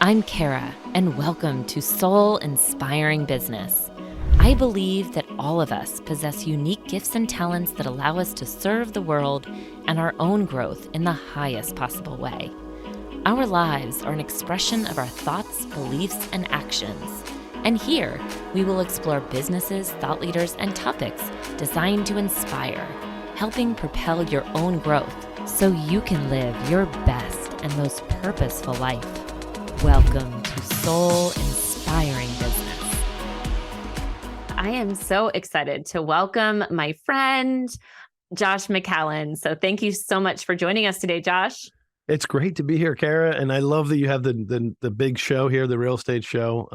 I'm Kara, and welcome to Soul Inspiring Business. I believe that all of us possess unique gifts and talents that allow us to serve the world and our own growth in the highest possible way. Our lives are an expression of our thoughts, beliefs, and actions. And here, we will explore businesses, thought leaders, and topics designed to inspire, helping propel your own growth so you can live your best and most purposeful life. Welcome to Soul Inspiring Business. I am so excited to welcome my friend, Josh McCallen. So thank you so much for joining us today, Josh. It's great to be here, Kara, and I love that you have the big show here, the real estate show.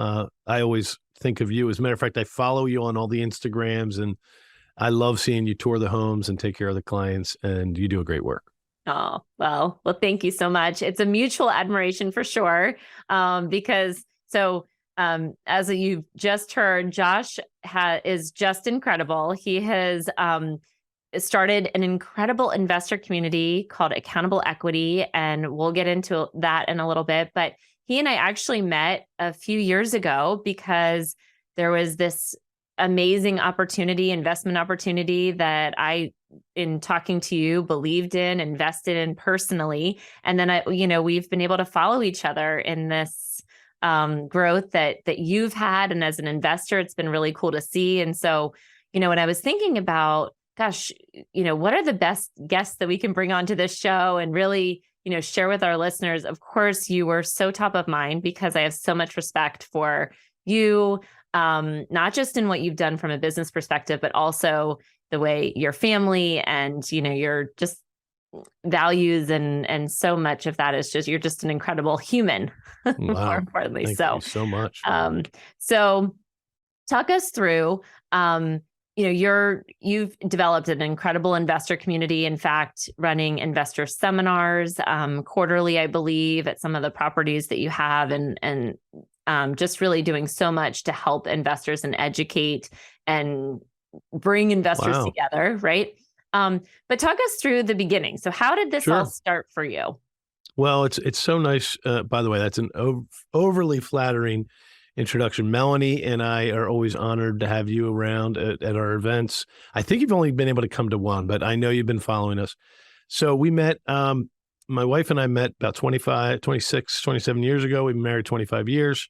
I always think of you. As a matter of fact, I follow you on all the Instagrams, and I love seeing you tour the homes and take care of the clients, and you do a great work. Oh, well, thank you so much. It's a mutual admiration for sure. Because as you've just heard, Josh is just incredible. He has started an incredible investor community called Accountable Equity, and we'll get into that in a little bit. But he and I actually met a few years ago because there was this amazing investment opportunity that I, in talking to you, believed in, invested in personally. And then we've been able to follow each other in this growth that you've had. And as an investor, it's been really cool to see. And so, when I was thinking about, gosh, what are the best guests that we can bring onto this show and really, share with our listeners? Of course, you were so top of mind because I have so much respect for you. Not just in what you've done from a business perspective, but also the way your family and, your just values and so much of that is just, you're just an incredible human, Wow. more importantly. Thank you so much. So talk us through, you've developed an incredible investor community. In fact, running investor seminars, quarterly, I believe, at some of the properties that you have, and just really doing so much to help investors and educate and bring investors together, right? But talk us through the beginning. So how did this all start for you? Well, it's so nice. By the way, that's an overly flattering introduction. Melanie and I are always honored to have you around at our events. I think you've only been able to come to one, but I know you've been following us. So we met, my wife and I met about 27 years ago. We've been married 25 years.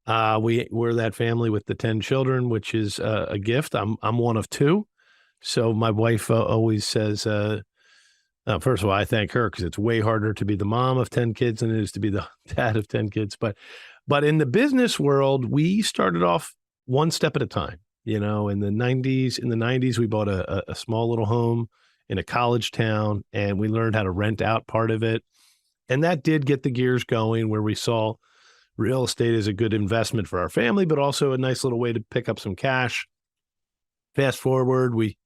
We're that family with the 10 children, which is a gift. I'm one of two. So my wife always says, first of all, I thank her because it's way harder to be the mom of 10 kids than it is to be the dad of 10 kids. But in the business world, we started off one step at a time. In the 90s, we bought a small little home in a college town, and we learned how to rent out part of it. And that did get the gears going, where we saw real estate as a good investment for our family, but also a nice little way to pick up some cash. Fast forward, we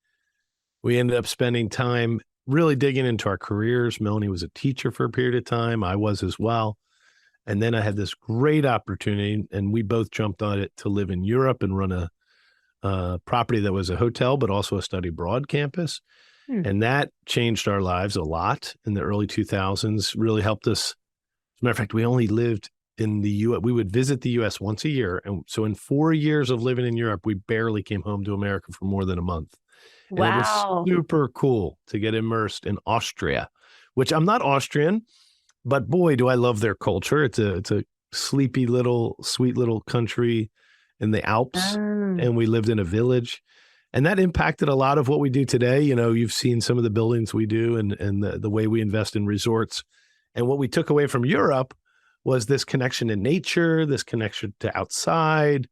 ended up spending time really digging into our careers. Melanie was a teacher for a period of time. I was as well. And then I had this great opportunity, and we both jumped on it to live in Europe and run a property that was a hotel, but also a study abroad campus. And that changed our lives a lot in the early 2000s, really helped us. As a matter of fact, we only lived in the U.S. We would visit the U.S. once a year. And so in 4 years of living in Europe, we barely came home to America for more than a month. Wow. And it was super cool to get immersed in Austria, which I'm not Austrian, but boy, do I love their culture. It's a sleepy little, sweet little country in the Alps. And we lived in a village. And that impacted a lot of what we do today. You've seen some of the buildings we do and the way we invest in resorts. And what we took away from Europe was this connection to nature, this connection to outside,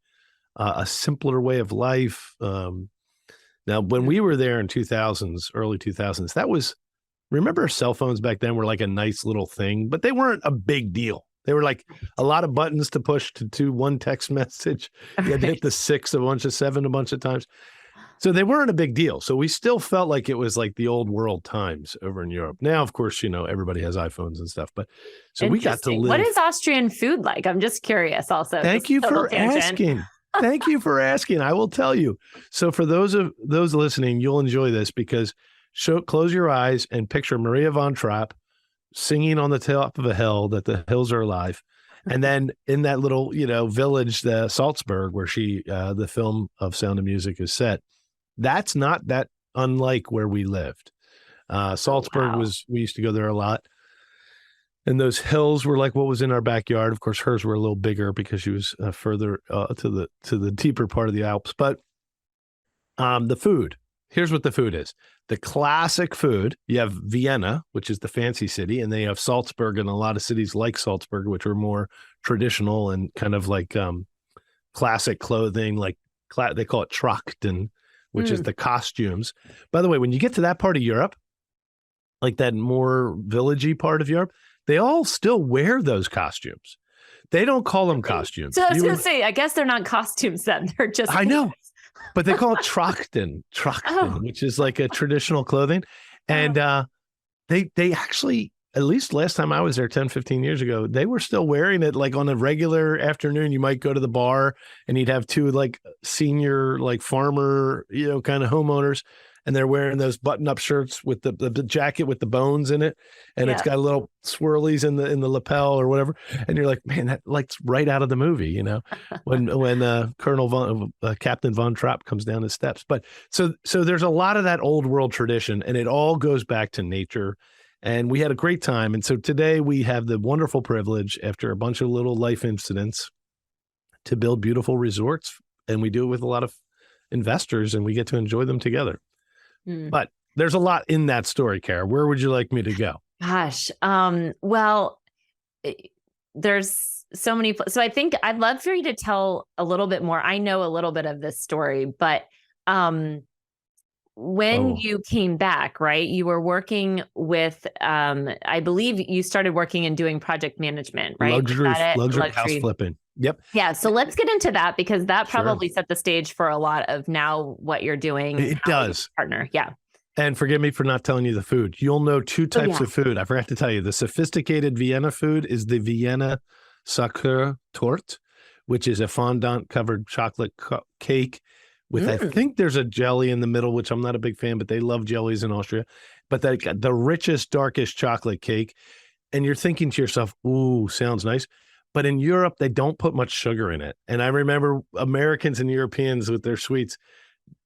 a simpler way of life. Now, when we were there in early 2000s, remember cell phones back then were like a nice little thing, but they weren't a big deal. They were like a lot of buttons to push to do one text message. You had to hit the 6 a bunch of 7 a bunch of times. So they weren't a big deal. So we still felt like it was like the old world times over in Europe. Now, of course, everybody has iPhones and stuff, but so we got to live. What is Austrian food like? I'm just curious also. Thank you for asking. Thank you for asking. I will tell you. So for those listening, you'll enjoy this because close your eyes and picture Maria von Trapp singing on the top of a hill that the hills are alive. And then in that little, village, the Salzburg, where the film of Sound of Music is set, that's not that unlike where we lived. Salzburg Wow. we used to go there a lot. And those hills were like what was in our backyard. Of course, hers were a little bigger because she was further to the deeper part of the Alps. But the food, here's what the food is. The classic food, you have Vienna, which is the fancy city, and they have Salzburg and a lot of cities like Salzburg, which are more traditional and kind of like classic clothing, like they call it Trachten, which is the costumes. By the way, when you get to that part of Europe, like that more villagey part of Europe, they all still wear those costumes. They don't call them costumes. So I was going to say, I guess they're not costumes then. They're just. I know, but they call it Trachten, which is like a traditional clothing. And they actually, at least last time I was there 10, 15 years ago, they were still wearing it like on a regular afternoon. You might go to the bar and you'd have two like senior, like farmer, kind of homeowners. And they're wearing those button-up shirts with the jacket with the bones in it, and it's got little swirlies in the lapel or whatever. And you're like, man, that like's right out of the movie, when Captain Von Trapp comes down the steps. But so there's a lot of that old world tradition, and it all goes back to nature. And we had a great time. And so today we have the wonderful privilege, after a bunch of little life incidents, to build beautiful resorts, and we do it with a lot of investors, and we get to enjoy them together. But there's a lot in that story, Kara. Where would you like me to go? Gosh. Well, there's so many. So I think I'd love for you to tell a little bit more. I know a little bit of this story, but when you came back, right, you were working with, I believe you started working and doing project management, right? Luxury house flipping. Yep. Yeah. So let's get into that, because that probably set the stage for a lot of now what you're doing. It does. Partner. Yeah. And forgive me for not telling you the food. You'll know two types of food. I forgot to tell you. The sophisticated Vienna food is the Vienna Sacher Torte, which is a fondant covered chocolate cake with, I think there's a jelly in the middle, which I'm not a big fan, but they love jellies in Austria. But the richest, darkest chocolate cake. And you're thinking to yourself, ooh, sounds nice. But in Europe, they don't put much sugar in it. And I remember Americans and Europeans with their sweets.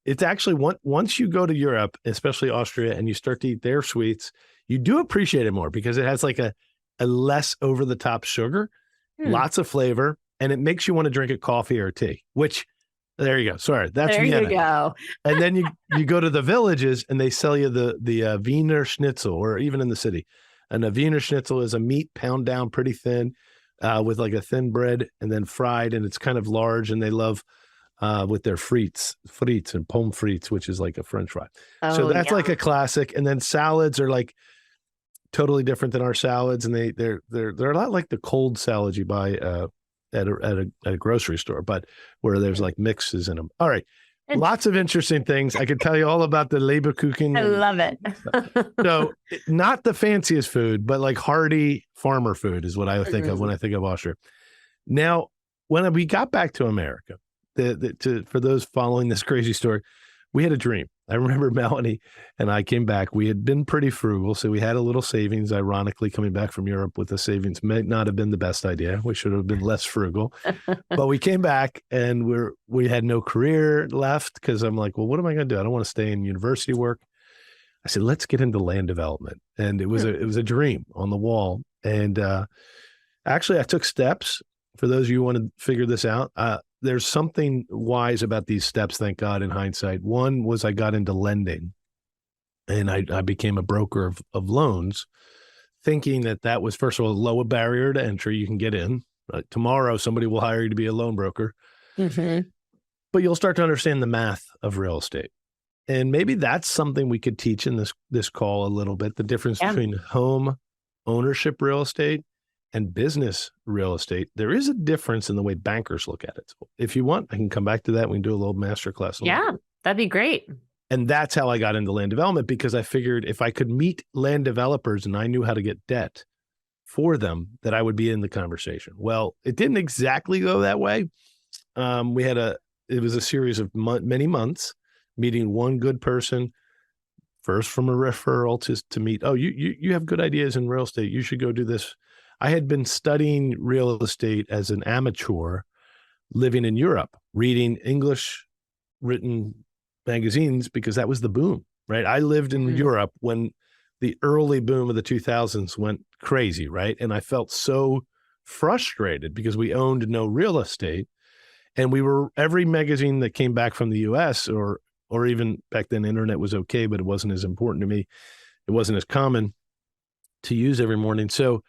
It's actually, once you go to Europe, especially Austria, and you start to eat their sweets, you do appreciate it more because it has like a less over-the-top sugar, lots of flavor, and it makes you want to drink a coffee or a tea, which, there you go. Sorry, that's there Vienna. You go. And then you go to the villages and they sell you the Wiener Schnitzel, or even in the city. And a Wiener Schnitzel is a meat pound down pretty thin, with like a thin bread and then fried, and it's kind of large, and they love with their frites and pommes frites, which is like a French fry. So that's like a classic. And then salads are like totally different than our salads, and they're a lot like the cold salads you buy at a grocery store, but where there's like mixes in them. All right. Lots of interesting things. I could tell you all about the Leberkuchen. I love it. So not the fanciest food, but like hearty farmer food is what I think of when I think of Austria. Now, when we got back to America, for those following this crazy story, we had a dream. I remember Melanie and I came back. We had been pretty frugal, so we had a little savings. Ironically, coming back from Europe with the savings may not have been the best idea. We should have been less frugal. But we came back and we had no career left, because I'm like, well, what am I going to do? I don't want to stay in university work. I said, let's get into land development. And it was a dream on the wall. And actually, I took steps. For those of you who want to figure this out, there's something wise about these steps, thank God, in hindsight. One was I got into lending, and I became a broker of loans, thinking that was, first of all, a lower barrier to entry. You can get in. Tomorrow, somebody will hire you to be a loan broker. But you'll start to understand the math of real estate. And maybe that's something we could teach in this call a little bit, the difference between home ownership real estate and business real estate. There is a difference in the way bankers look at it. So if you want, I can come back to that. We can do a little masterclass. Yeah, that'd be great. And that's how I got into land development, because I figured if I could meet land developers and I knew how to get debt for them, that I would be in the conversation. Well, it didn't exactly go that way. It was a series of many months meeting one good person, first from a referral to meet, oh, you have good ideas in real estate. You should go do this. I had been studying real estate as an amateur living in Europe, reading English written magazines because that was the boom, right? I lived in Europe when the early boom of the 2000s went crazy, right? And I felt so frustrated because we owned no real estate, and we were every magazine that came back from the US, or even back then internet was okay, but it wasn't as important to me. It wasn't as common to use every morning. So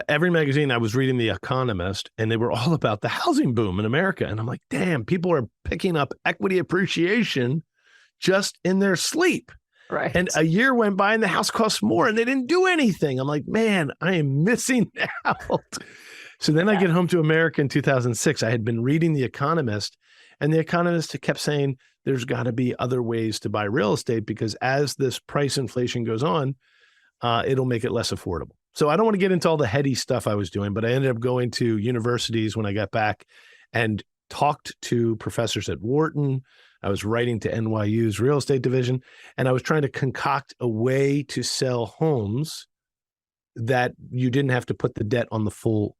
every magazine I was reading The Economist, and they were all about the housing boom in America. And I'm like, damn, people are picking up equity appreciation just in their sleep. Right. And a year went by and the house costs more and they didn't do anything. I'm like, man, I am missing out. So then I get home to America in 2006. I had been reading The Economist, and The Economist kept saying there's got to be other ways to buy real estate because as this price inflation goes on, it'll make it less affordable. So I don't want to get into all the heady stuff I was doing, but I ended up going to universities when I got back and talked to professors at Wharton. I was writing to NYU's real estate division, and I was trying to concoct a way to sell homes that you didn't have to put the debt on the full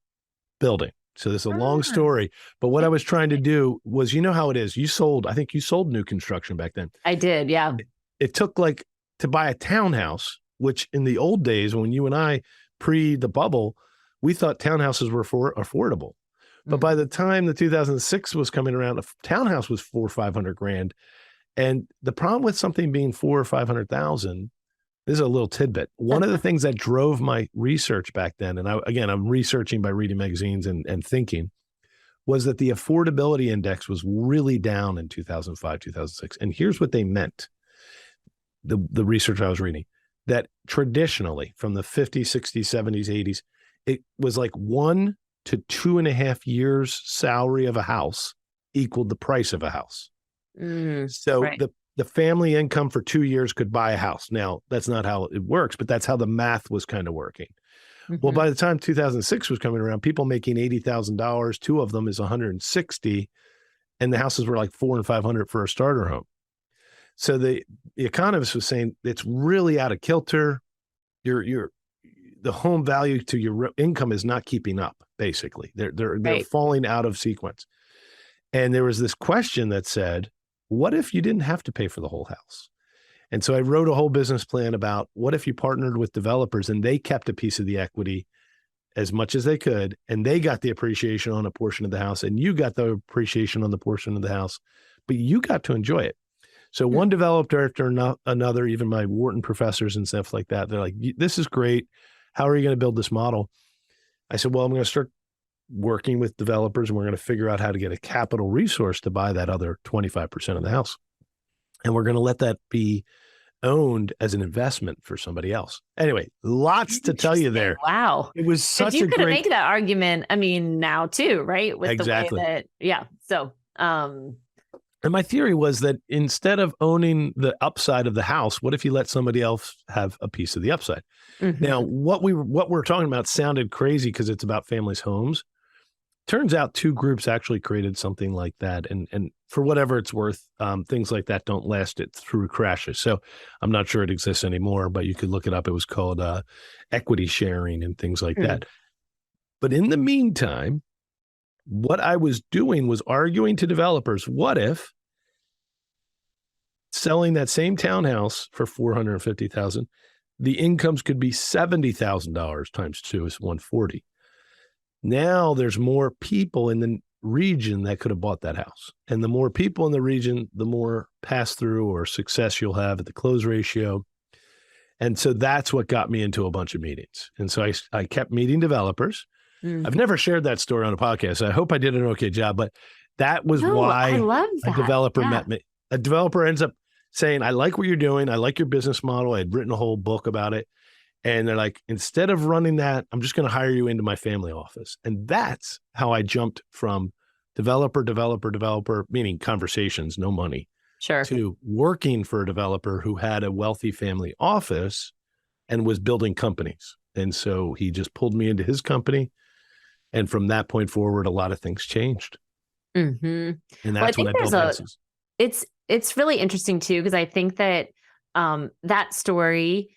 building. So this is a long story, but what I was trying to do was, you know how it is. I think you sold new construction back then. I did. Yeah. It took to buy a townhouse, which in the old days, when you and I pre the bubble, we thought townhouses were affordable. But by the time the 2006 was coming around, a townhouse was $400,000 or $500,000. And the problem with something being $400,000 or $500,000, this is a little tidbit. One of the things that drove my research back then, and I'm researching by reading magazines and thinking, was that the affordability index was really down in 2005, 2006. And here's what they meant. The research I was reading, that traditionally from the 50s, 60s, 70s, 80s, it was like 1 to 2.5 years salary of a house equaled the price of a house. So the family income for 2 years could buy a house. Now, that's not how it works, but that's how the math was kind of working. Well, by the time 2006 was coming around, people making $80,000, two of them is 160, and the houses were like $400,000 and $500,000 for a starter home. So the Economist was saying it's really out of kilter. The home value to your income is not keeping up. Basically, they're falling out of sequence. And there was this question that said, "What if you didn't have to pay for the whole house?" And so I wrote a whole business plan about what if you partnered with developers and they kept a piece of the equity as much as they could, and they got the appreciation on a portion of the house, and you got the appreciation on the portion of the house, but you got to enjoy it. So one developer after another, even my Wharton professors and stuff like that, they're like, "This is great. How are you going to build this model?" I said, "Well, I'm going to start working with developers, and we're going to figure out how to get a capital resource to buy that other 25% of the house. And we're going to let that be owned as an investment for somebody else." Anyway, lots to tell you there. Wow. It was such you a could great make that argument. I mean, now too, right? With Exactly. the way that, So, and my theory was that instead of owning the upside of the house, what if you let somebody else have a piece of the upside? Now, what we're talking about sounded crazy because it's about families' homes. Turns out two groups actually created something like that. And for whatever it's worth, things like that don't last it through crashes. So I'm not sure it exists anymore, but you could look it up. It was called equity sharing and things like that. But in the meantime, what I was doing was arguing to developers, what if selling that same townhouse for $450,000, the incomes could be $70,000 times 2 is $140,000. Now there's more people in the region that could have bought that house. And the more people in the region, the more pass through or success you'll have at the close ratio. And so that's what got me into a bunch of meetings. And so I kept meeting developers. I've never shared that story on a podcast. I hope I did an okay job, but that was why I love that. a developer met me. A developer ends up saying, "I like what you're doing. I like your business model." I had written a whole book about it. And they're like, "Instead of running that, I'm just going to hire you into my family office." And that's how I jumped from developer, meaning conversations, no money, to working for a developer who had a wealthy family office and was building companies. And so he just pulled me into his company. And from that point forward, a lot of things changed. And that's when I built houses. It's really interesting too, because I think that that story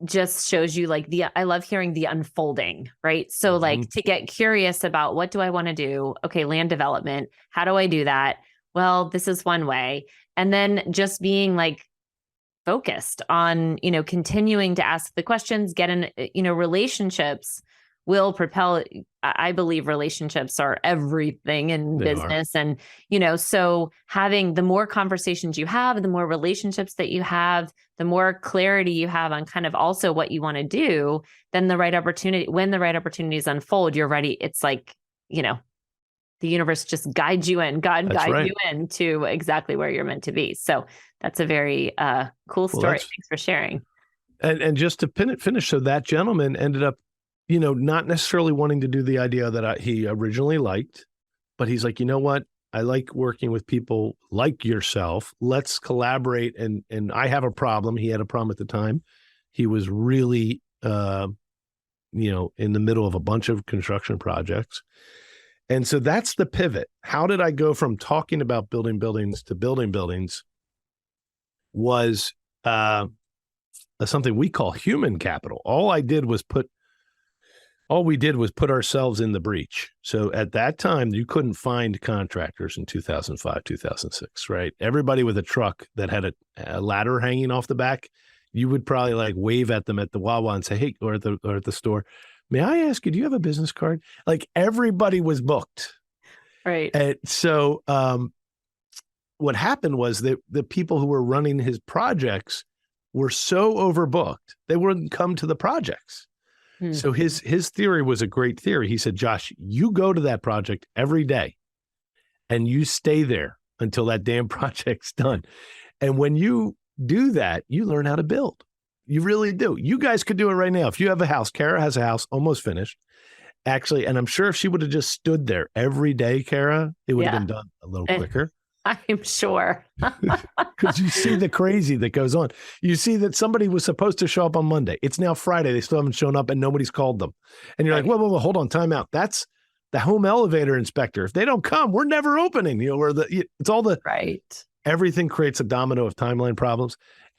just shows you like I love hearing the unfolding, right? So like to get curious about what do I want to do? Okay, land development. How do I do that? Well, this is one way. And then just being like focused on, continuing to ask the questions, get in, relationships will propel. I believe relationships are everything in business. And, so having the more conversations you have, the more relationships that you have, the more clarity you have on kind of also what you want to do, then when the right opportunities unfold, you're ready. It's like, the universe just guides you in, you into exactly where you're meant to be. So that's a very cool story. Thanks for sharing. And just to finish, so that gentleman ended up, not necessarily wanting to do the idea that he originally liked, but he's like, you know what? I like working with people like yourself. Let's collaborate. And I have a problem. He had a problem at the time. He was really, in the middle of a bunch of construction projects. And so that's the pivot. How did I go from talking about building buildings to building buildings? Was something we call human capital. All we did was put ourselves in the breach. So at that time, you couldn't find contractors in 2005, 2006, right? Everybody with a truck that had a ladder hanging off the back, you would probably like wave at them at the Wawa and say, hey, or at the store, may I ask you, do you have a business card? Like everybody was booked. Right. And so what happened was that the people who were running his projects were so overbooked, they wouldn't come to the projects. Mm-hmm. So his theory was a great theory. He said, Josh, you go to that project every day and you stay there until that damn project's done. And when you do that, you learn how to build. You really do. You guys could do it right now. If you have a house, Kara has a house almost finished, actually. And I'm sure if she would have just stood there every day, Kara, it would have been done a little quicker. I'm sure. Because you see the crazy that goes on. You see that somebody was supposed to show up on Monday. It's now Friday. They still haven't shown up and nobody's called them. And you're like, whoa, hold on, time out. That's the home elevator inspector. If they don't come, we're never opening. It's all the everything creates a domino of timeline problems.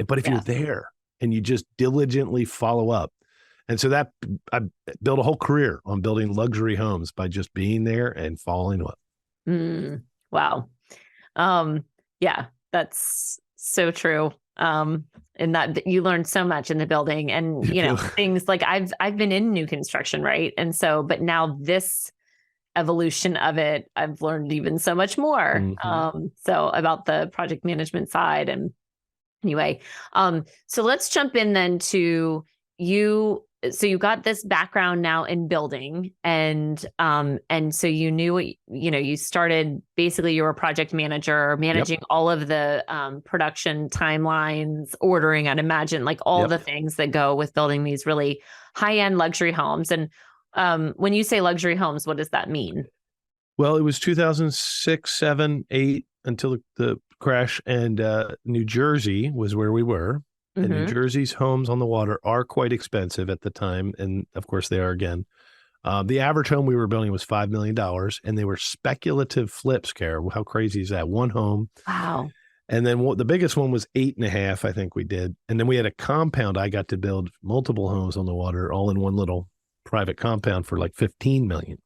But if you're there and you just diligently follow up. And so I built a whole career on building luxury homes by just being there and following up. Wow. Yeah, that's so true. In that you learn so much in the building and, things like I've been in new construction, right? And so, but now this evolution of it, I've learned even so much more. So about the project management side and anyway, so let's jump in then to you. So you got this background now in building and so you knew what, you started, basically you were a project manager managing all of the production timelines, ordering, I'd imagine, like all the things that go with building these really high-end luxury homes. And when you say luxury homes, what does that mean? Well, it was 2006, 7, 8 until the crash, and New Jersey was where we were. And New Jersey's homes on the water are quite expensive at the time. And of course they are again. The average home we were building was $5 million and they were speculative flips, Kara. How crazy is that? One home. Wow. And then the biggest one was 8.5, I think we did. And then we had a compound. I got to build multiple homes on the water, all in one little private compound for like 15 million.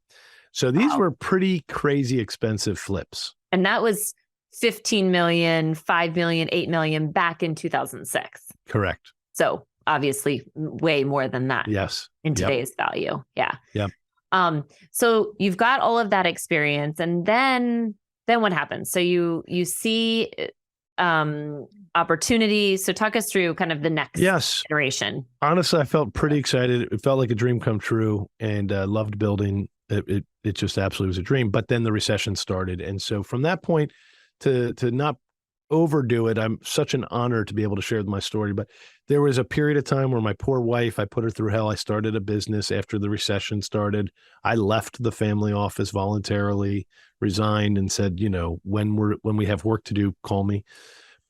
So these were pretty crazy expensive flips. And that was 15 million, 5 million, 8 million back in 2006. Correct. So obviously way more than that. Yes. In today's value. Yeah. Yep. So you've got all of that experience and then what happens? So you see opportunity. So talk us through kind of the next iteration. Honestly, I felt pretty excited. It felt like a dream come true and loved building. It just absolutely was a dream. But then the recession started. And so from that point to not overdo it, I'm such an honor to be able to share my story. But there was a period of time where my poor wife, I put her through hell. I started a business after the recession started. I left the family office voluntarily, resigned and said, when we have work to do, call me.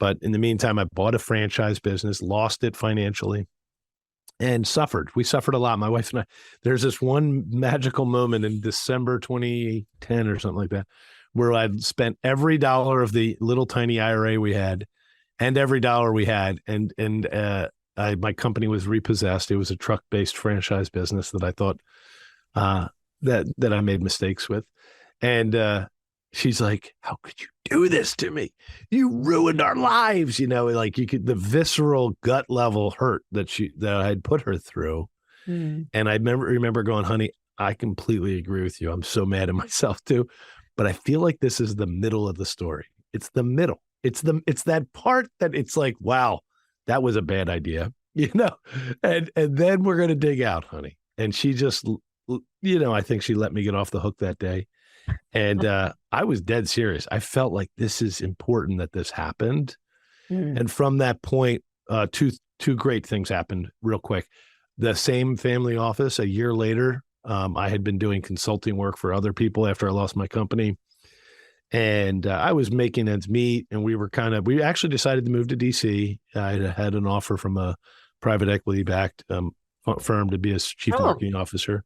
But in the meantime, I bought a franchise business, lost it financially, and suffered. We suffered a lot. My wife and I, there's this one magical moment in December 2010 or something like that, where I'd spent every dollar of the little tiny IRA we had and every dollar we had. And my company was repossessed. It was a truck-based franchise business that I thought that I made mistakes with. And she's like, "How could you do this to me? You ruined our lives." Like you could, the visceral gut level hurt that I had put her through. Mm. And I remember going, "Honey, I completely agree with you. I'm so mad at myself too. But I feel like this is the middle of the story. It's the middle. It's that part that it's like, wow, that was a bad idea, and then we're going to dig out, honey." And she just, I think she let me get off the hook that day. And I was dead serious. I felt like this is important that this happened. Mm. And from that point, two great things happened real quick. The same family office a year later, I had been doing consulting work for other people after I lost my company. And I was making ends meet, and we actually decided to move to DC. I had an offer from a private equity backed firm to be a chief marketing officer.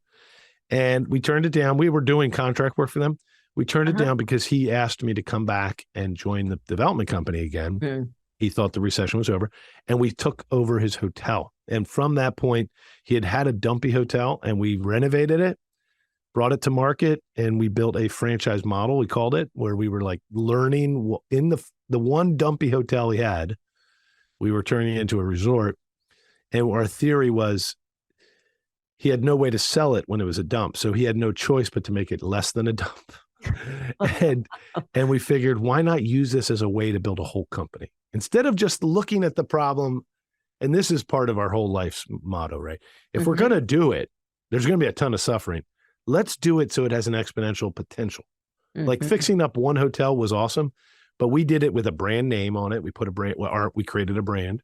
And we turned it down. We were doing contract work for them. We turned it down because he asked me to come back and join the development company again. Mm. He thought the recession was over, and we took over his hotel. And from that point, he had a dumpy hotel, and we renovated it, brought it to market, and we built a franchise model, we called it, where we were like learning in the one dumpy hotel we had, we were turning it into a resort. And our theory was he had no way to sell it when it was a dump. So he had no choice but to make it less than a dump. and we figured, why not use this as a way to build a whole company? Instead of just looking at the problem, and this is part of our whole life's motto, right? If we're going to do it, there's going to be a ton of suffering. Let's do it so it has an exponential potential. Like fixing up one hotel was awesome, but we did it with a brand name on it. We put we created a brand.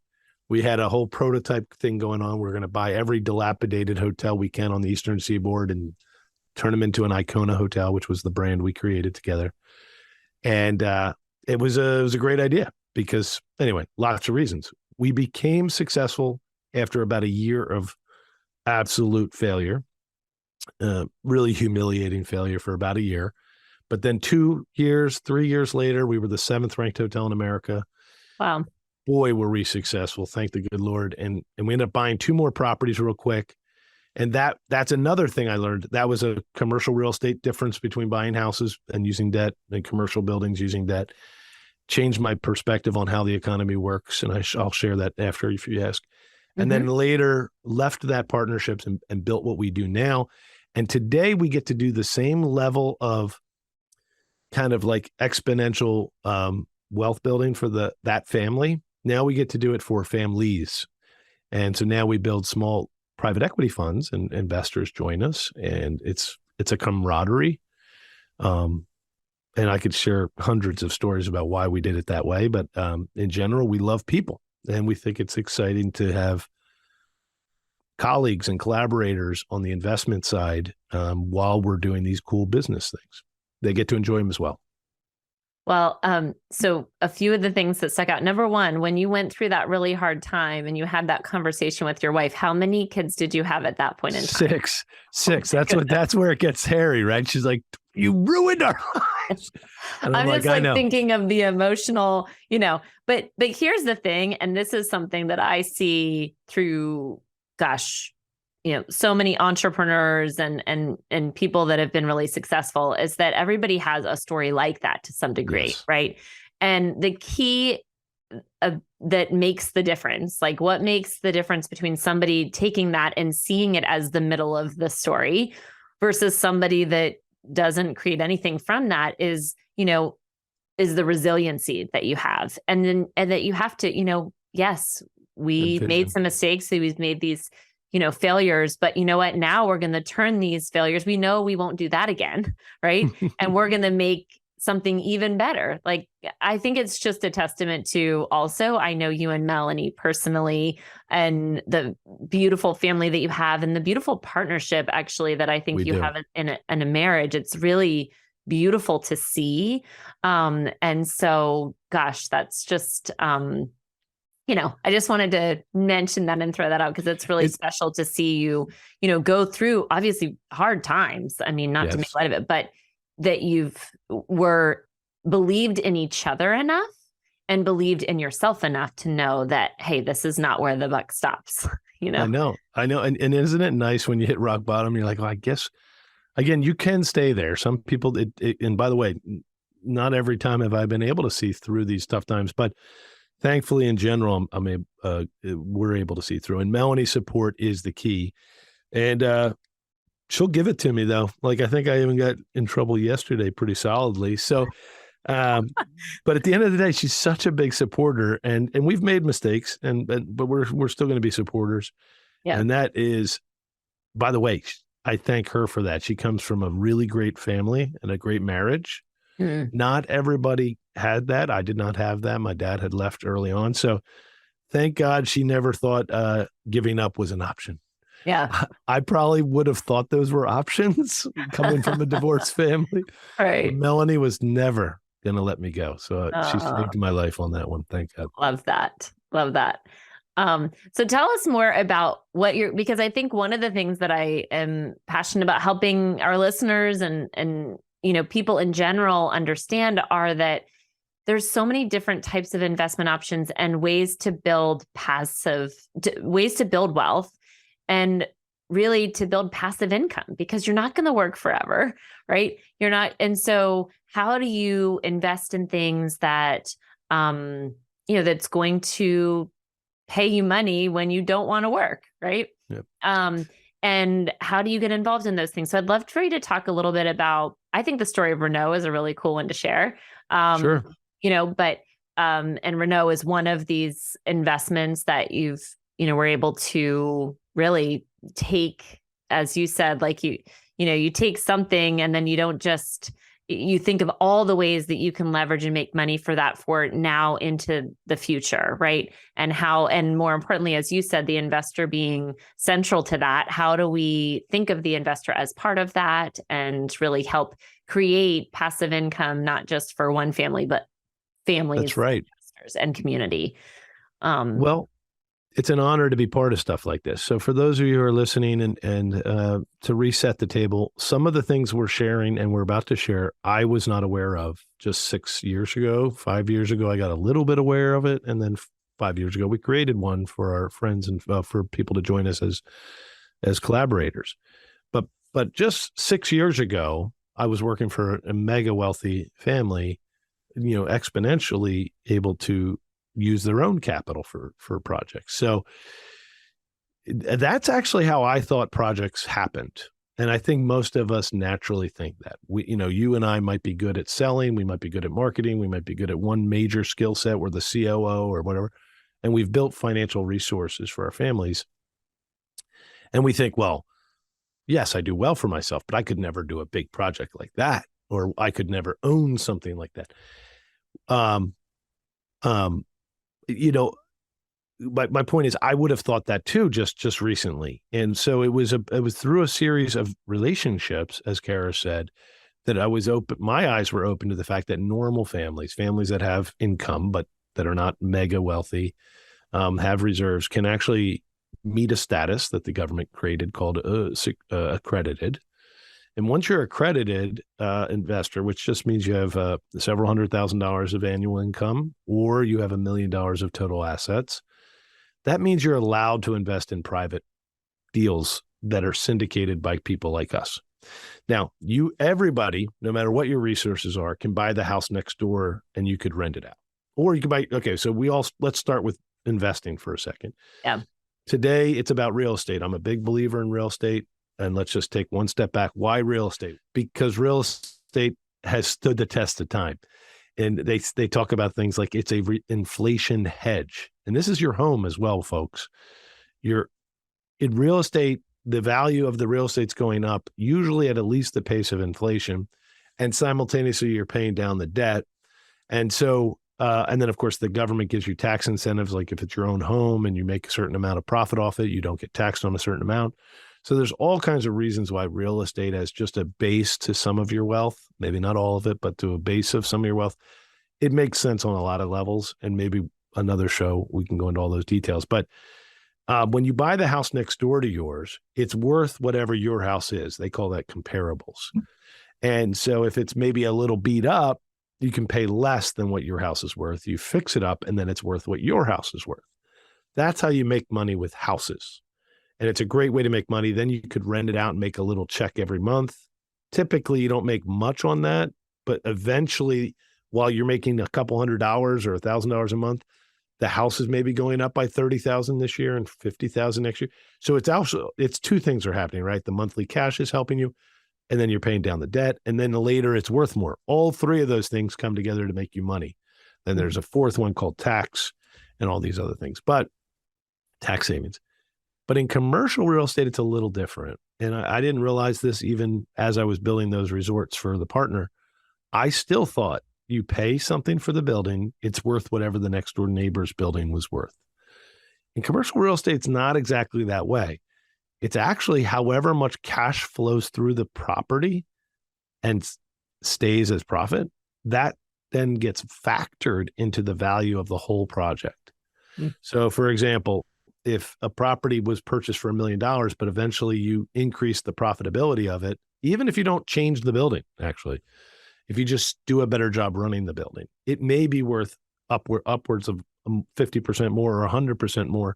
We had a whole prototype thing going on. We're going to buy every dilapidated hotel we can on the Eastern Seaboard and turn them into an Icona hotel, which was the brand we created together. And it was a great idea because, anyway, lots of reasons. We became successful after about a year of absolute failure, really humiliating failure for about a year. But then 3 years later, we were the 7th ranked hotel in America. Wow. Boy, were we successful. Thank the good Lord. And we ended up buying 2 more properties real quick. And that's another thing I learned. That was a commercial real estate difference between buying houses and using debt and commercial buildings using debt. Changed my perspective on how the economy works. And I'll share that after if you ask. And then later left that partnerships and built what we do now. And today we get to do the same level of kind of like exponential wealth building for that family. Now we get to do it for families. And so now we build small private equity funds and investors join us, and it's a camaraderie. And I could share hundreds of stories about why we did it that way. But in general, we love people, and we think it's exciting to have colleagues and collaborators on the investment side while we're doing these cool business things. They get to enjoy them as well. Well, so a few of the things that stuck out. Number one, when you went through that really hard time and you had that conversation with your wife, how many kids did you have at that point in time? Six. That's where it gets hairy, right? She's like, "You ruined our lives." And I'm just like thinking of the emotional, but here's the thing. And this is something that I see through, so many entrepreneurs and people that have been really successful is that everybody has a story like that to some degree, yes. Right? And the key that makes the difference, like what makes the difference between somebody taking that and seeing it as the middle of the story versus somebody that doesn't create anything from that is the resiliency that you have. And that you have to, yes, we made some mistakes. So we've made these failures, but you know what? Now we're going to turn these failures. We know we won't do that again. Right. And we're going to make something even better. Like, I think it's just a testament to also, I know you and Melanie personally, and the beautiful family that you have and the beautiful partnership actually that I think you have in a marriage. It's really beautiful to see. And so, gosh, that's just, I just wanted to mention that and throw that out because it's really special to see you, go through obviously hard times. I mean, not to make light of it, but that believed in each other enough and believed in yourself enough to know that, hey, this is not where the buck stops, you know? I know. And isn't it nice when you hit rock bottom, you're like, well, I guess, again, you can stay there. Some people, and by the way, not every time have I been able to see through these tough times, but thankfully in general, we're able to see through, and Melanie's support is the key. And, she'll give it to me though. Like, I think I even got in trouble yesterday pretty solidly. So, but at the end of the day, she's such a big supporter, and we've made mistakes, but we're still going to be supporters. Yeah. And that is, by the way, I thank her for that. She comes from a really great family and a great marriage. Not everybody had that. I did not have that. My dad had left early on. So thank God she never thought giving up was an option. Yeah. I probably would have thought those were options coming from a divorced family. Right. But Melanie was never going to let me go. So she saved my life on that one. Thank God. Love that. Love that. So tell us more about because I think one of the things that I am passionate about helping our listeners and people in general understand are that there's so many different types of investment options and ways to build wealth, and really to build passive income, because you're not going to work forever, right? You're not. And so how do you invest in things that, that's going to pay you money when you don't want to work, right? Yep. And how do you get involved in those things? So I'd love for you to talk a little bit about, I think the story of Renault is a really cool one to share. Sure. And Renault is one of these investments that were able to really take, as you said, like you take something and then you don't just, you think of all the ways that you can leverage and make money for now into the future, right? And more importantly, as you said, the investor being central to that. How do we think of the investor as part of that and really help create passive income, not just for one family, but families, that's right, investors, and community? Well, it's an honor to be part of stuff like this. So for those of you who are listening and to reset the table, some of the things we're sharing and we're about to share, I was not aware of just 5 years ago. I got a little bit aware of it. And then 5 years ago, we created one for our friends and for people to join us as collaborators. But just 6 years ago, I was working for a mega wealthy family, exponentially able to use their own capital for projects. So that's actually how I thought projects happened. And I think most of us naturally think that you and I might be good at selling. We might be good at marketing. We might be good at one major skill set. We're the COO or whatever. And we've built financial resources for our families. And we think, well, yes, I do well for myself, but I could never do a big project like that, or I could never own something like that. My point is, I would have thought that too, just recently. And so it was through a series of relationships, as Kara said, that my eyes were open to the fact that normal families that have income, but that are not mega wealthy, have reserves, can actually meet a status that the government created called accredited. And once you're accredited investor, which just means you have several $100,000 of annual income, or you have $1 million of total assets, that means you're allowed to invest in private deals that are syndicated by people like us. Now, everybody, no matter what your resources are, can buy the house next door and you could rent it out. Or you could buy, okay, so let's start with investing for a second. Yeah. Today, it's about real estate. I'm a big believer in real estate. And let's just take one step back. Why real estate? Because real estate has stood the test of time. And they talk about things like it's a inflation hedge. And this is your home as well, folks. In real estate, the value of the real estate's going up, usually at least the pace of inflation. And simultaneously, you're paying down the debt. And so, and then, of course, the government gives you tax incentives. Like if it's your own home and you make a certain amount of profit off it, you don't get taxed on a certain amount. So there's all kinds of reasons why real estate has just a base to some of your wealth, maybe not all of it, but to a base of some of your wealth. It makes sense on a lot of levels, and maybe another show we can go into all those details. But when you buy the house next door to yours, it's worth whatever your house is. They call that comparables. And so if it's maybe a little beat up, you can pay less than what your house is worth. You fix it up and then it's worth what your house is worth. That's how you make money with houses. And it's a great way to make money. Then you could rent it out and make a little check every month. Typically, you don't make much on that, but eventually, while you're making a couple $100 or $1,000 a month, the house is maybe going up by 30,000 this year and 50,000 next year. So it's two things are happening, right? The monthly cash is helping you, and then you're paying down the debt, and then later it's worth more. All three of those things come together to make you money. Then there's a fourth one called tax and all these other things, but tax savings. But in commercial real estate, it's a little different. And I didn't realize this even as I was building those resorts for the partner. I still thought you pay something for the building, it's worth whatever the next door neighbor's building was worth. In commercial real estate, it's not exactly that way. It's actually however much cash flows through the property and stays as profit, that then gets factored into the value of the whole project. So for example, if a property was purchased for $1 million, but eventually you increase the profitability of it, even if you don't change the building, actually, if you just do a better job running the building, it may be worth upwards of 50% more or 100% more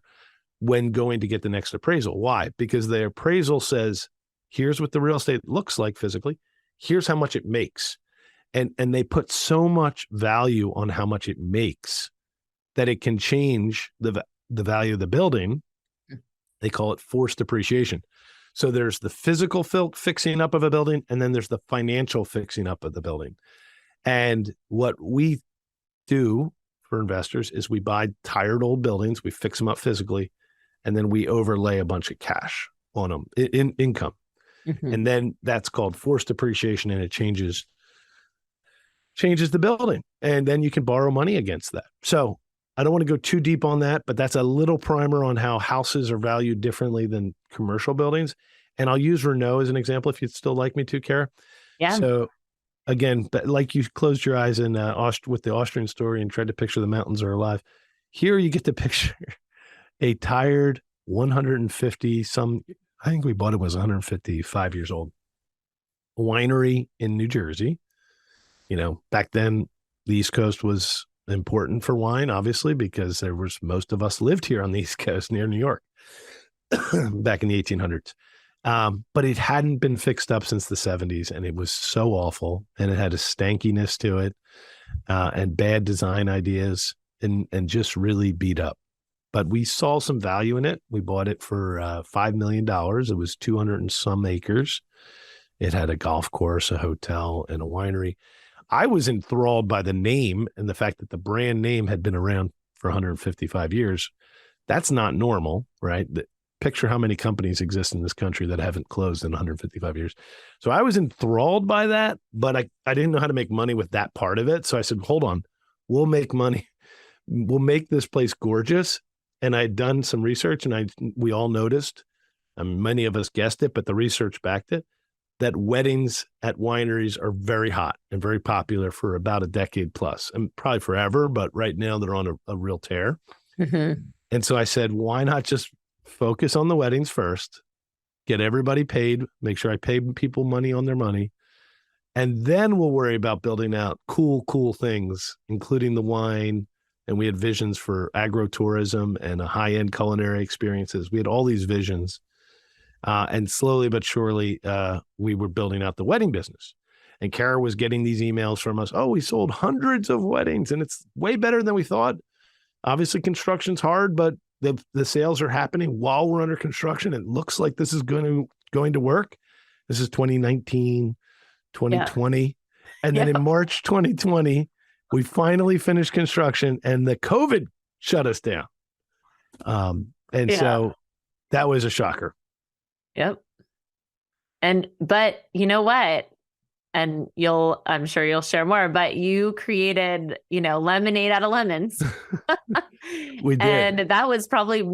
when going to get the next appraisal. Why? Because the appraisal says, here's what the real estate looks like physically. Here's how much it makes. And they put so much value on how much it makes that it can change the value of the building. They call it forced appreciation. So there's the physical fixing up of a building, and then there's the financial fixing up of the building. And what we do for investors is we buy tired old buildings, we fix them up physically, and then we overlay a bunch of cash on them in income. And then that's called forced appreciation, and it changes the building. And then you can borrow money against that. So I don't want to go too deep on that, but that's a little primer on how houses are valued differently than commercial buildings. And I'll use Renault as an example if you'd still like me to, Kara. Yeah. So again, but like you closed your eyes in with the Austrian story and tried to picture the mountains are alive. Here you get to picture a tired 150 some, I think we bought it was 155 years old, winery in New Jersey. You know, back then the East Coast was important for wine, obviously, because most of us lived here on the East Coast near New York back in the 1800s. But it hadn't been fixed up since the 70s, and it was so awful, and it had a stankiness to it, and bad design ideas, and just really beat up. But we saw some value in it. We bought it for $5 million. It was 200 and some acres. It had a golf course, a hotel, and a winery. I was enthralled by the name and the fact that the brand name had been around for 155 years. That's not normal, right? Picture how many companies exist in this country that haven't closed in 155 years. So I was enthralled by that, but I didn't know how to make money with that part of it. So I said, hold on, we'll make money. We'll make this place gorgeous. And I'd done some research, and we all noticed, many of us guessed it, but the research backed it, that weddings at wineries are very hot and very popular for about a decade plus, and probably forever, but right now they're on a real tear. And so I said, why not just focus on the weddings first, get everybody paid, make sure I pay people money on their money, and then we'll worry about building out cool things, including the wine. And we had visions for agro-tourism and a high-end culinary experiences. We had all these visions. And slowly but surely, we were building out the wedding business. And Kara was getting these emails from us. Oh, we sold hundreds of weddings, and it's way better than we thought. Obviously, construction's hard, but the sales are happening while we're under construction. It looks like this is going to work. This is 2019, 2020. Yeah. And then in March 2020, we finally finished construction, and the COVID shut us down. So that was a shocker. Yep. But you know what? And I'm sure you'll share more, but you created, lemonade out of lemons. We did. And that was probably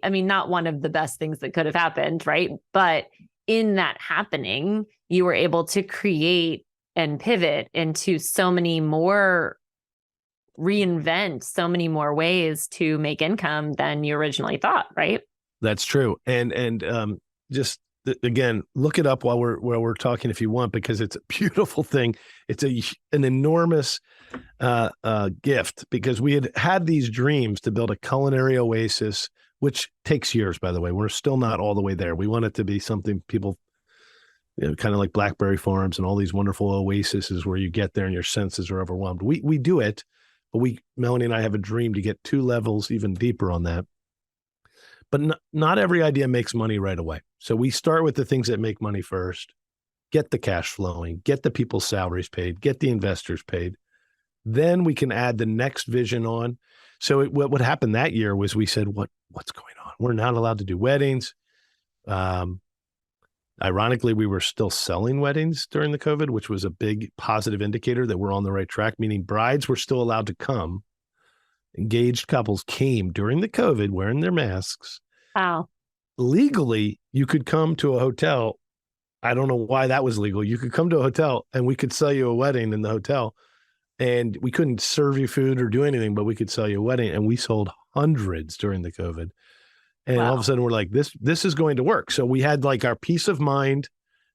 not one of the best things that could have happened, right? But in that happening, you were able to create and pivot into so many more, reinvent so many more ways to make income than you originally thought, right? That's true. And just again, look it up while we're talking if you want, because it's a beautiful thing. It's an enormous gift, because we had these dreams to build a culinary oasis, which takes years, by the way. We're still not all the way there. We want it to be something people, kind of like Blackberry Farms and all these wonderful oases where you get there and your senses are overwhelmed. We do it, but Melanie and I have a dream to get 2 levels even deeper on that. But not every idea makes money right away. So we start with the things that make money first, get the cash flowing, get the people's salaries paid, get the investors paid. Then we can add the next vision on. So what happened that year was we said, what's going on? We're not allowed to do weddings. Ironically, we were still selling weddings during the COVID, which was a big positive indicator that we're on the right track, meaning brides were still allowed to come. Engaged couples came during the COVID wearing their masks. Wow. Legally, you could come to a hotel. I don't know why that was legal. You could come to a hotel and we could sell you a wedding in the hotel, and we couldn't serve you food or do anything, but we could sell you a wedding. And we sold hundreds during the COVID. And all of a sudden we're like, this is going to work. So we had like our peace of mind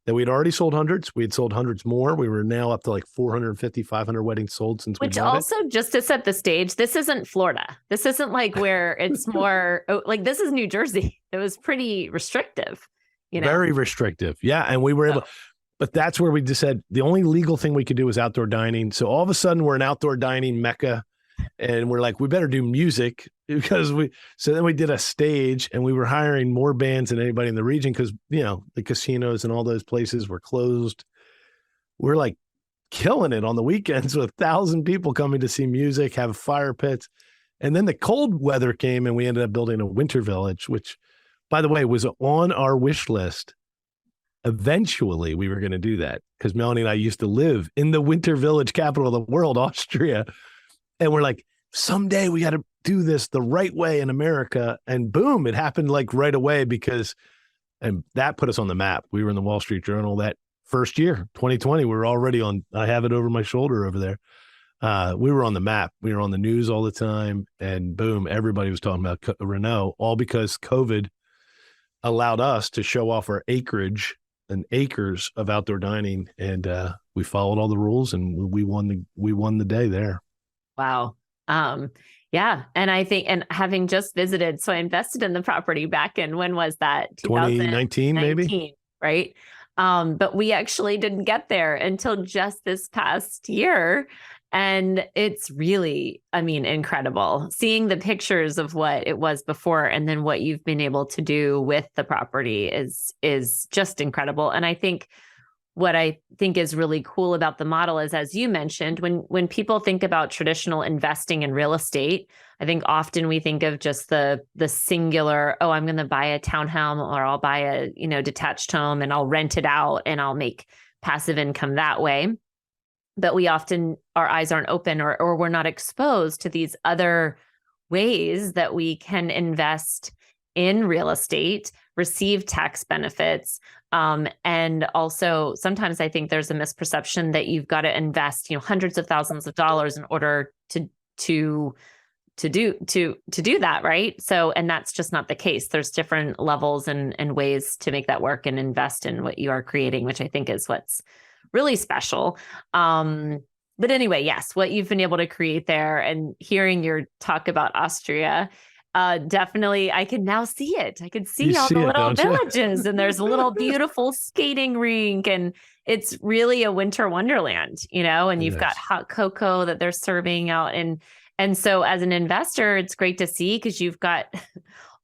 that we'd already sold hundreds. We had sold hundreds more. We were now up to like 450, 500 weddings sold since we bought it. Which also, just to set the stage, this isn't Florida. This isn't like where it's more like, this is New Jersey. It was pretty restrictive, Very restrictive. Yeah. And we were able, but that's where we just said the only legal thing we could do was outdoor dining. So all of a sudden we're an outdoor dining mecca, and we're like, we better do music, because so then we did a stage, and we were hiring more bands than anybody in the region, because, the casinos and all those places were closed. We're like killing it on the weekends with 1,000 people coming to see music, have fire pits. And then the cold weather came, and we ended up building a winter village, which, by the way, was on our wish list. Eventually we were going to do that, because Melanie and I used to live in the winter village capital of the world, Austria. And we're like, someday we got to do this the right way in America. And boom, it happened like right away, and that put us on the map. We were in the Wall Street Journal that first year, 2020. We were already on, I have it over my shoulder over there. We were on the map. We were on the news all the time, and boom, everybody was talking about Renault, all because COVID allowed us to show off our acreage and acres of outdoor dining. And we followed all the rules, and we won the day there. Wow. Yeah. And I think, and having just visited, so I invested in the property back in, when was that? 2019, maybe? Right. But we actually didn't get there until just this past year. And it's really, incredible seeing the pictures of what it was before, and then what you've been able to do with the property is just incredible. And I think what I think is really cool about the model is, as you mentioned, when people think about traditional investing in real estate, I think often we think of just the singular, I'm going to buy a townhome, or I'll buy a, detached home, and I'll rent it out and I'll make passive income that way. But we often, our eyes aren't open, or we're not exposed to these other ways that we can invest in real estate, receive tax benefits. And also sometimes I think there's a misperception that you've got to invest, hundreds of thousands of dollars in order to do that. Right. So, and that's just not the case. There's different levels and ways to make that work and invest in what you are creating, which I think is what's really special. But anyway, yes, what you've been able to create there, and hearing your talk about Austria, definitely, I can now see it. I could see all the little villages, and there's a little beautiful skating rink, and it's really a winter wonderland, and you've got hot cocoa that they're serving out. And so as an investor, it's great to see, because you've got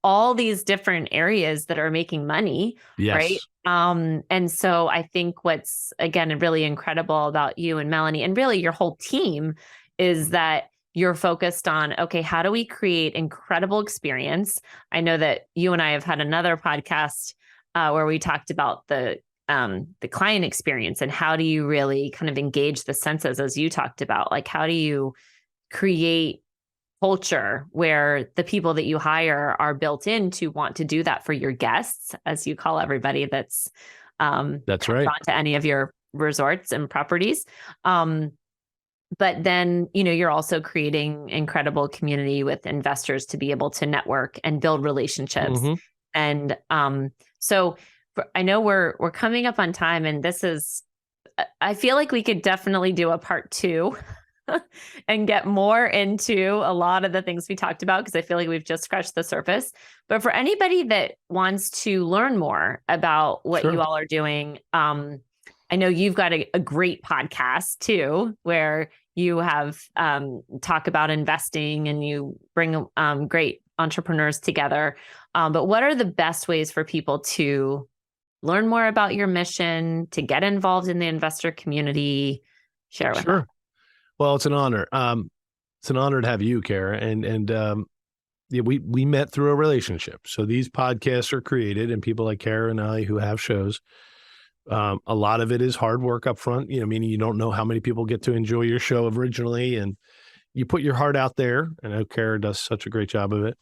all these different areas that are making money, right? And so I think what's, again, really incredible about you and Melanie, and really your whole team, is that you're focused on, okay, how do we create incredible experience? I know that you and I have had another podcast where we talked about the client experience, and how do you really kind of engage the senses, as you talked about, like how do you create culture where the people that you hire are built in to want to do that for your guests, as you call everybody that's right, onto any of your resorts and properties. But then, you're also creating incredible community with investors to be able to network and build relationships. Mm-hmm. And so I know we're coming up on time, and I feel like we could definitely do a part 2 and get more into a lot of the things we talked about, because I feel like we've just scratched the surface. But for anybody that wants to learn more about what Sure. you all are doing, I know you've got a great podcast too, where you have talk about investing and you bring great entrepreneurs together. But what are the best ways for people to learn more about your mission, to get involved in the investor community? Share with us. Sure. Well, it's an honor. It's an honor to have you, Kara. And yeah, we met through a relationship. So these podcasts are created, and people like Kara and I who have shows. A lot of it is hard work up front, meaning you don't know how many people get to enjoy your show originally, and you put your heart out there. I know Kara does such a great job of it.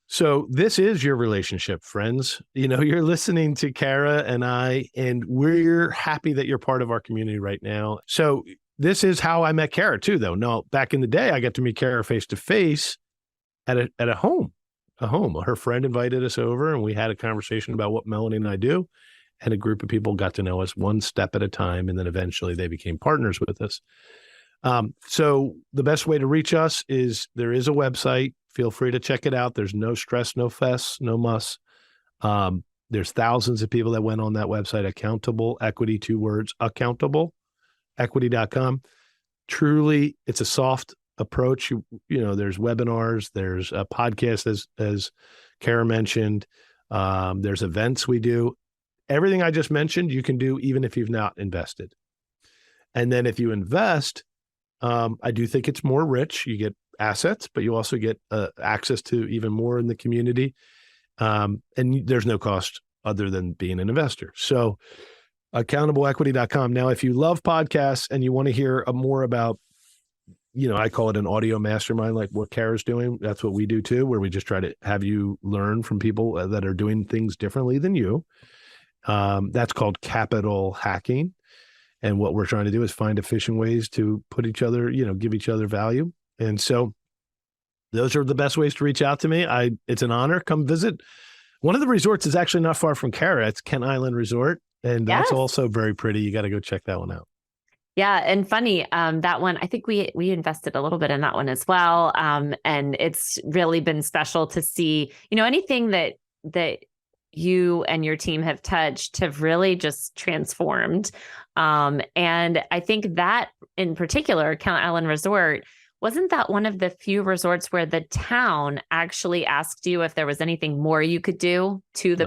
So this is your relationship, friends. You're listening to Kara and I, and we're happy that you're part of our community right now. So this is how I met Kara too, though. No, back in the day, I got to meet Kara face to face at a home. Her friend invited us over, and we had a conversation about what Melanie and I do. And a group of people got to know us one step at a time, and then eventually they became partners with us. So the best way to reach us is there is a website. Feel free to check it out. There's no stress, no fuss, no muss. There's thousands of people that went on that website. Accountable Equity, 2 words, accountableequity.com. Truly, it's a soft approach. There's webinars, there's a podcast, as Kara mentioned. There's events we do. Everything I just mentioned, you can do even if you've not invested. And then if you invest, I do think it's more rich. You get assets, but you also get access to even more in the community. And there's no cost other than being an investor. So accountableequity.com. Now, if you love podcasts and you want to hear more about, I call it an audio mastermind, like what Kara's doing. That's what we do too, where we just try to have you learn from people that are doing things differently than you. That's called capital hacking. And what we're trying to do is find efficient ways to put each other, give each other value. And so those are the best ways to reach out to me. It's an honor. Come visit. One of the resorts is actually not far from Kara. It's Kent Island Resort. And that's also very pretty. You got to go check that one out. Yeah. And funny, that one, I think we invested a little bit in that one as well. And it's really been special to see, anything that you and your team have touched have really just transformed. And I think that in particular, Kent Island Resort, wasn't that one of the few resorts where the town actually asked you if there was anything more you could do to the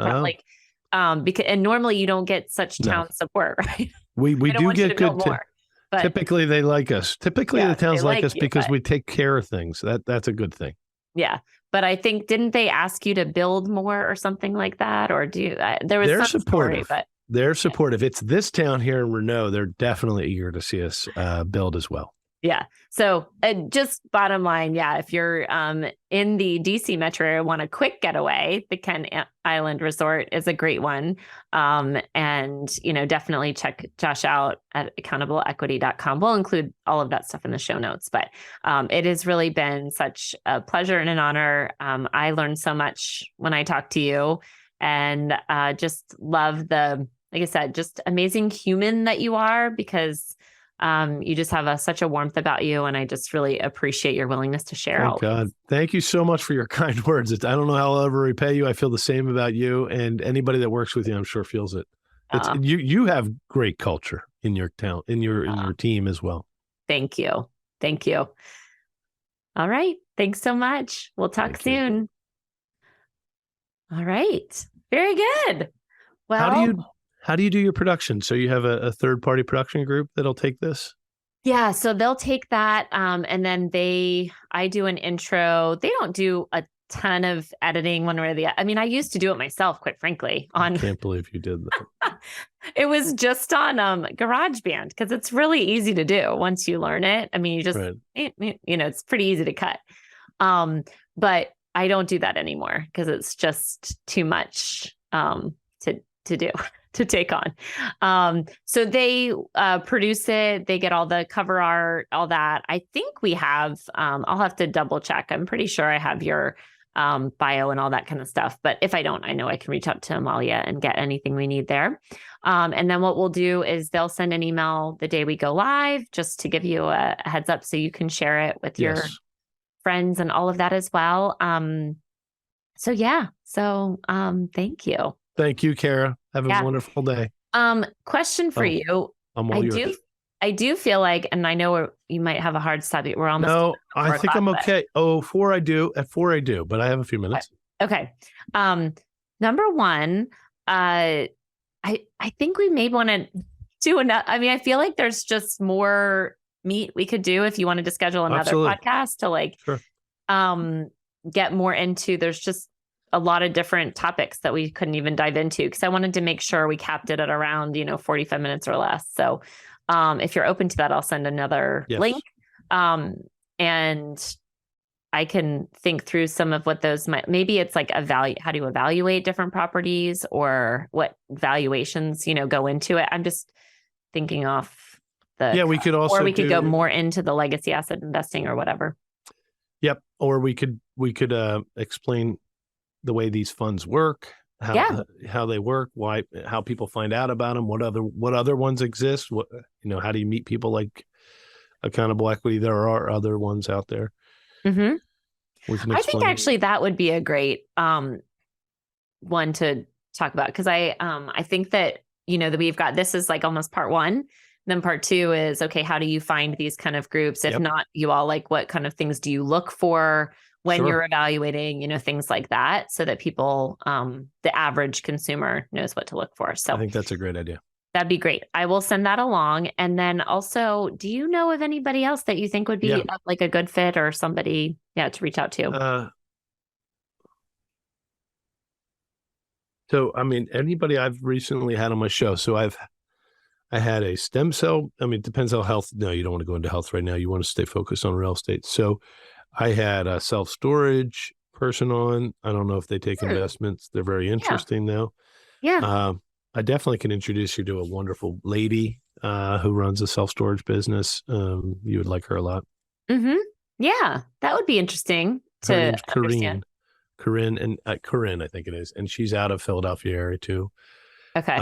because and normally you don't get such town support, right? We do get good more. But typically they like us. Typically the towns like us because we take care of things. That's a good thing. Yeah. But I think, didn't they ask you to build more or something like that? Or there was they're some supportive. Story, but they're supportive. It's this town here in Renault. They're definitely eager to see us build as well. Yeah. So just bottom line, if you're in the DC metro area, want a quick getaway, the Kent Island Resort is a great one. And, definitely check Josh out at accountableequity.com. We'll include all of that stuff in the show notes, but it has really been such a pleasure and an honor. I learned so much when I talked to you, and just love like I said, just amazing human that you are, because you just have such a warmth about you, and I just really appreciate your willingness to share. Thank God. Thank you so much for your kind words. I don't know how I'll ever repay you. I feel the same about you, and anybody that works with you, I'm sure feels it. You have great culture in your town, in your team as well. Thank you. All right. Thanks so much. We'll talk soon. All right. Very good. Well, how do you do your production? So you have a third-party production group that'll take this? Yeah, so they'll take that, and then I do an intro. They don't do a ton of editing one way or the other. I mean, I used to do it myself, quite frankly. I can't believe you did that. It was just on GarageBand, because it's really easy to do once you learn it. I mean, you just, it's pretty easy to cut. But I don't do that anymore because it's just too much to do. To take on. So they produce it. They get all the cover art, all that. I think we have, I'll have to double check. I'm pretty sure I have your bio and all that kind of stuff. But if I don't, I know I can reach out to Amalia and get anything we need there. And then what we'll do is they'll send an email the day we go live just to give you a heads up so you can share it with your friends and all of that as well. So thank you. Thank you, Kara. Have a wonderful day. Question for you. I'm all yours. I do feel like, and I know you might have a hard stop. We're almost. No, I think I'm okay. At 4 I do, but I have a few minutes. Okay. Number one, I think we may want to do another. I mean, I feel like there's just more meat we could do if you wanted to schedule another podcast to get more into. There's just a lot of different topics that we couldn't even dive into because I wanted to make sure we capped it at around 45 minutes or less. So. If you're open to that, I'll send another link. And I can think through some of what those might, maybe it's like how do you evaluate different properties or what valuations, go into it. I'm just thinking off we could also, or we could go more into the legacy asset investing or whatever. Yep. Or we could explain the way these funds work. How they work, how people find out about them, what other ones exist, how do you meet people like Accountable Equity? There are other ones out there. Mm-hmm. I think actually that would be a great one to talk about because I think that that we've got this is like almost part one. Then part two is how do you find these kind of groups? If not you all, like what kind of things do you look for when you're evaluating, things like that, so that people, the average consumer knows what to look for. So I think that's a great idea. That'd be great. I will send that along. And then also, do you know of anybody else that you think would be like a good fit or somebody, to reach out to? So, I mean, anybody I've recently had on my show. So I had a stem cell. I mean, it depends how health. No, you don't want to go into health right now. You want to stay focused on real estate. So I had a self-storage person on. I don't know if they take investments. They're very interesting though. Yeah. I definitely can introduce you to a wonderful lady who runs a self-storage business. You would like her a lot. Mm-hmm. Yeah, that would be interesting to understand. Corinne, I think it is. And she's out of Philadelphia area too. Okay.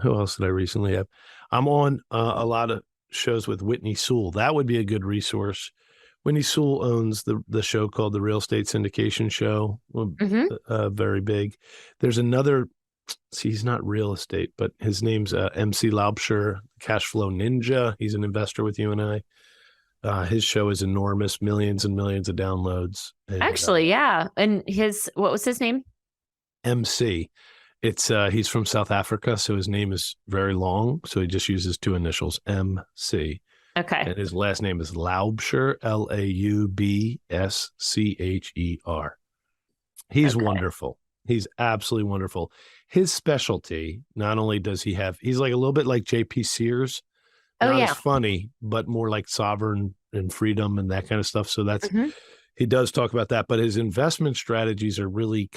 Who else did I recently have? I'm on a lot of shows with Whitney Sewell. That would be a good resource. Whitney Sewell owns the show called the Real Estate Syndication Show. Very big. There's another, he's not real estate, but his name's MC Laubscher, Cash Flow Ninja. He's an investor with you and I. His show is enormous, millions and millions of downloads. And, actually, and what was his name? MC. It's he's from South Africa, so his name is very long. So he just uses two initials, MC. Okay. And his last name is Laubscher, Laubscher. He's wonderful. He's absolutely wonderful. His specialty, not only does he's like a little bit like JP Sears. Not as funny, but more like sovereign and freedom and that kind of stuff. So that's, he does talk about that, but his investment strategies are really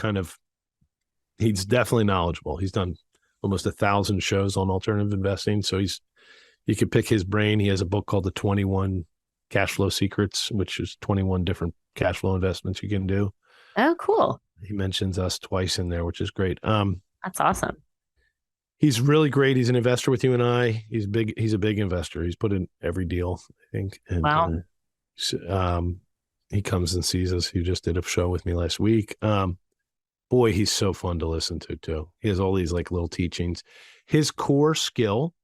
he's definitely knowledgeable. He's done almost 1,000 shows on alternative investing. So you could pick his brain. He has a book called The 21 Cash Flow Secrets, which is 21 different cash flow investments you can do. Oh, cool. He mentions us twice in there, which is great. That's awesome. He's really great. He's an investor with you and I. He's big. He's a big investor. He's put in every deal, I think. And, wow. He comes and sees us. He just did a show with me last week. Boy, he's so fun to listen to too. He has all these like little teachings. His core skill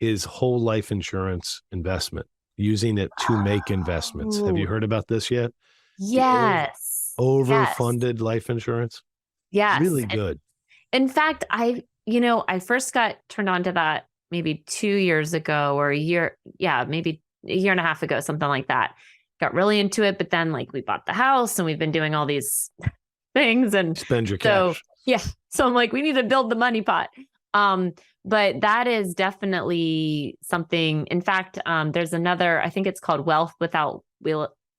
is whole life insurance investment, using it to make investments. Have you heard about this yet? Yes. Overfunded life insurance. Yes. Really good. In fact, I first got turned on to that maybe 2 years ago or maybe a year and a half ago, something like that. Got really into it, but then like we bought the house and we've been doing all these things and spend your cash. So I'm like, we need to build the money pot. But that is definitely something. In fact, there's another, I think it's called Wealth Without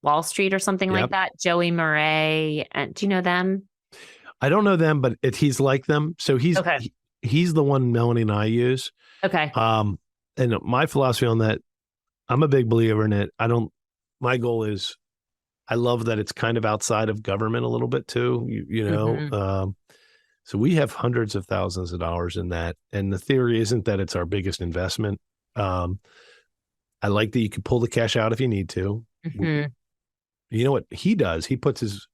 Wall Street or something like that. Joey Murray. And do you know them? I don't know them, but he's like them. So he's the one Melanie and I use. Okay. And my philosophy on that, I'm a big believer in it. My goal is I love that it's kind of outside of government a little bit too, so we have hundreds of thousands of dollars in that. And the theory isn't that it's our biggest investment. I like that you can pull the cash out if you need to. Mm-hmm. You know what he does? He puts his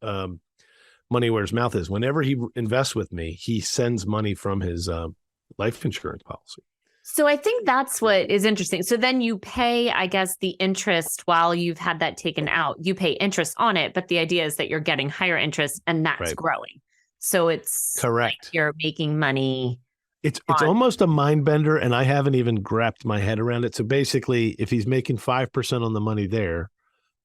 money where his mouth is. Whenever he invests with me, he sends money from his life insurance policy. So I think that's what is interesting. So then you pay, I guess, the interest while you've had that taken out. You pay interest on it, but the idea is that you're getting higher interest and that's Right. growing. So it's correct. Like you're making money. It's almost a mind bender, and I haven't even wrapped my head around it. So basically, if he's making 5% on the money there,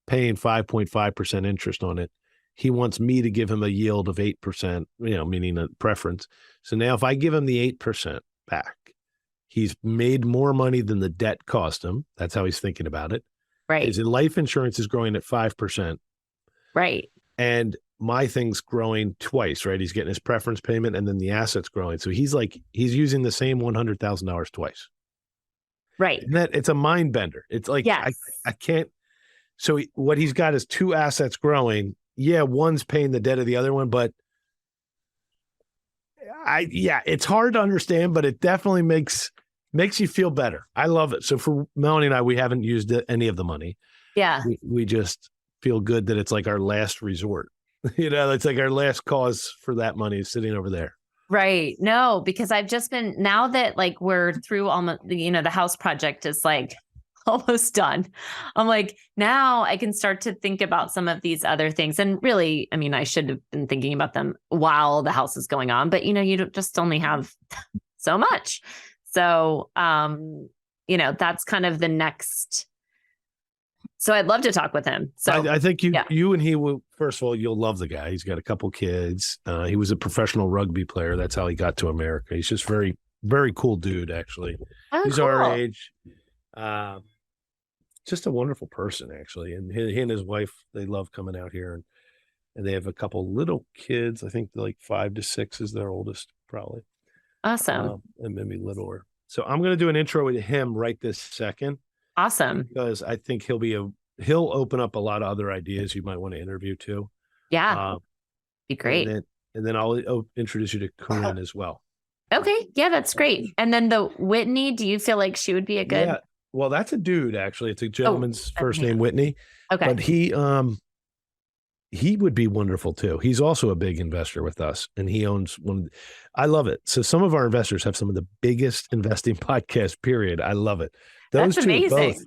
paying 5.5% interest on it, he wants me to give him a yield of 8%, meaning a preference. So now if I give him the 8% back, he's made more money than the debt cost him. That's how he's thinking about it. Right. His life insurance is growing at 5%. Right. And my thing's growing twice, right? He's getting his preference payment and then the asset's growing. So he's using the same $100,000 twice. Right. And it's a mind bender. It's like, yes. I can't. So what he's got is two assets growing. Yeah. One's paying the debt of the other one, but it's hard to understand, but it definitely makes you feel better. I love it. So for Melanie and I, we haven't used any of the money. Yeah. We just feel good that it's like our last resort. It's like our last cause for that money is sitting over there. Right. No, because I've just been, now that like we're through almost, the house project is like almost done. I'm like, now I can start to think about some of these other things. And really, I mean, I should have been thinking about them while the house is going on, but you don't just only have so much. So, that's kind of the next. So I'd love to talk with him. So I think you and he will, first of all, you'll love the guy. He's got a couple kids. He was a professional rugby player. That's how he got to America. He's just very, very cool dude, actually. Oh, he's cool. our age. Just a wonderful person, actually. And he and his wife, they love coming out here, and they have a couple little kids. I think like 5 to 6 is their oldest, probably. Awesome. And maybe littler. So I'm going to do an intro with him right this second. Awesome. Because I think he'll open up a lot of other ideas you might want to interview too. Yeah. Be great. And then I'll introduce you to Corinne as well. Okay. Yeah, that's great. And then the Whitney, do you feel like she would be a good? Yeah. Well, that's a dude, actually. It's a gentleman's first name, Whitney. Okay. But he would be wonderful too. He's also a big investor with us, and he owns one. I love it. So some of our investors have some of the biggest investing podcasts, period. I love it. Those That's two, amazing.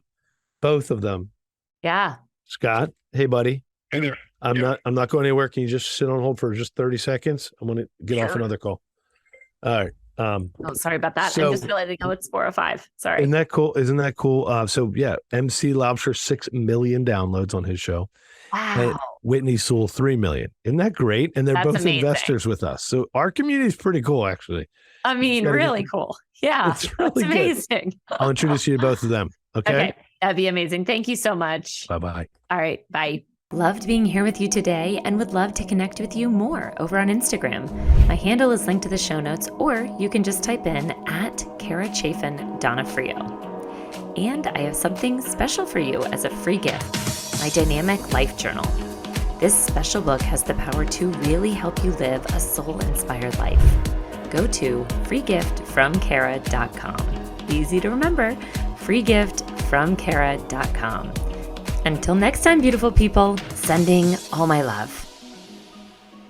both of them. Yeah. Scott, hey buddy. Hey there. I'm not going anywhere. Can you just sit on hold for just 30 seconds? I'm going to get off another call. All right. Sorry about that. So, I just realized it's 4:05. Sorry. Isn't that cool? So yeah, MC Laubscher 6 million downloads on his show. Wow. And Whitney Sewell 3 million. Isn't that great? And they're That's both amazing. investors with us. So our community is pretty cool, actually. I mean, really cool. Yeah. It's really That's amazing. I'll introduce you to both of them. Okay. That'd be amazing. Thank you so much. Bye-bye. All right. Bye. Loved being here with you today and would love to connect with you more over on Instagram. My handle is linked to the show notes, or you can just type in @Kara-Chafin-Donofrio. And I have something special for you as a free gift, my Dynamic Life Journal. This special book has the power to really help you live a soul-inspired life. Go to freegiftfromkara.com. Easy to remember, freegiftfromkara.com. Until next time, beautiful people, sending all my love.